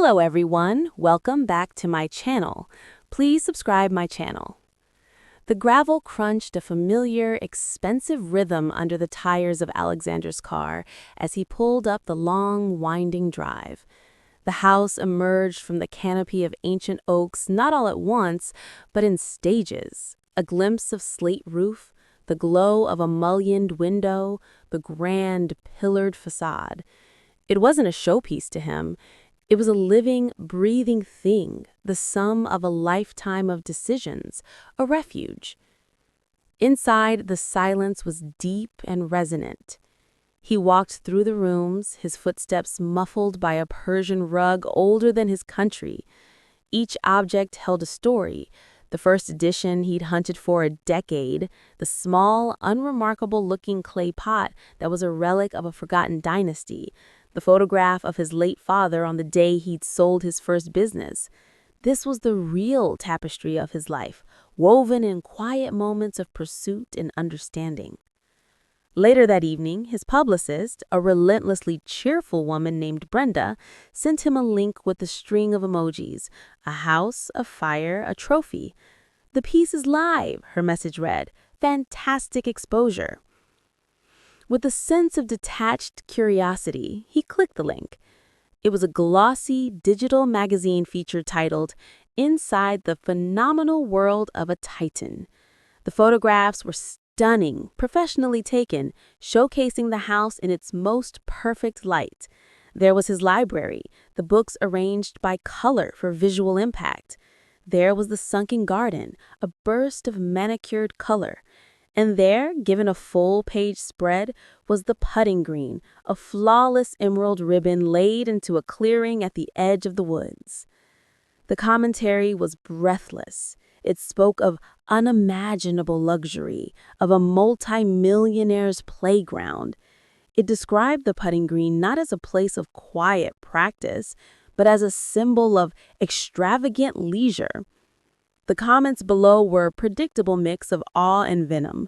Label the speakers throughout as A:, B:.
A: Hello everyone, welcome back to my channel. Please subscribe my channel. The gravel crunched a familiar, expensive rhythm under the tires of Alexander's car as he pulled up the long, winding drive. The house emerged from the canopy of ancient oaks not all at once, but in stages. A glimpse of slate roof, the glow of a mullioned window, the grand, pillared facade. It wasn't a showpiece to him. It was a living, breathing thing, the sum of a lifetime of decisions, a refuge. Inside, the silence was deep and resonant. He walked through the rooms, his footsteps muffled by a Persian rug older than his country. Each object held a story. The first edition he'd hunted for a decade, the small, unremarkable-looking clay pot that was a relic of a forgotten dynasty, the photograph of his late father on the day he'd sold his first business. This was the real tapestry of his life, woven in quiet moments of pursuit and understanding. Later that evening, his publicist, a relentlessly cheerful woman named Brenda, sent him a link with a string of emojis, a house, a fire, a trophy. "The piece is live," her message read. "Fantastic exposure." With a sense of detached curiosity, he clicked the link. It was a glossy, digital magazine feature titled, "Inside the Phenomenal World of a Titan." The photographs were stunning, professionally taken, showcasing the house in its most perfect light. There was his library, the books arranged by color for visual impact. There was the sunken garden, a burst of manicured color. And there, given a full-page spread, was the putting green, a flawless emerald ribbon laid into a clearing at the edge of the woods. The commentary was breathless. It spoke of unimaginable luxury, of a multi-millionaire's playground. It described the putting green not as a place of quiet practice, but as a symbol of extravagant leisure. The comments below were a predictable mix of awe and venom.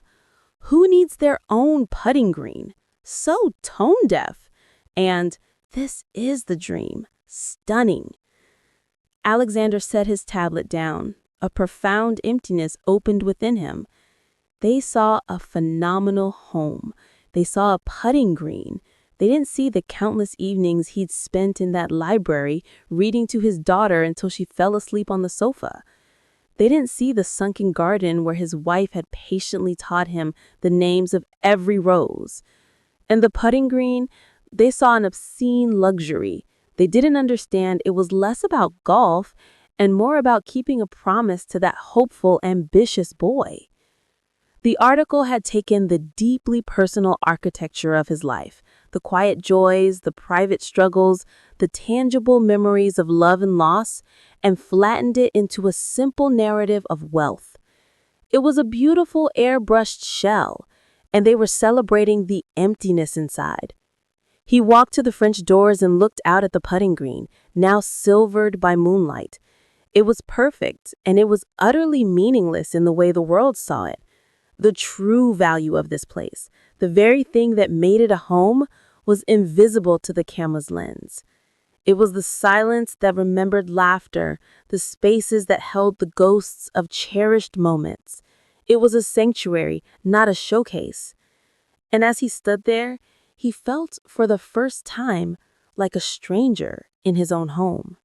A: "Who needs their own putting green? So tone-deaf." And "This is the dream. Stunning." Alexander set his tablet down. A profound emptiness opened within him. They saw a phenomenal home. They saw a putting green. They didn't see the countless evenings he'd spent in that library reading to his daughter until she fell asleep on the sofa. They didn't see the sunken garden where his wife had patiently taught him the names of every rose. And the putting green, they saw an obscene luxury. They didn't understand it was less about golf and more about keeping a promise to that hopeful, ambitious boy. The article had taken the deeply personal architecture of his life, the quiet joys, the private struggles, the tangible memories of love and loss, and flattened it into a simple narrative of wealth. It was a beautiful airbrushed shell, and they were celebrating the emptiness inside. He walked to the French doors and looked out at the putting green, now silvered by moonlight. It was perfect, and it was utterly meaningless in the way the world saw it. The true value of this place, the very thing that made it a home, was invisible to the camera's lens. It was the silence that remembered laughter, the spaces that held the ghosts of cherished moments. It was a sanctuary, not a showcase. And as he stood there, he felt for the first time like a stranger in his own home.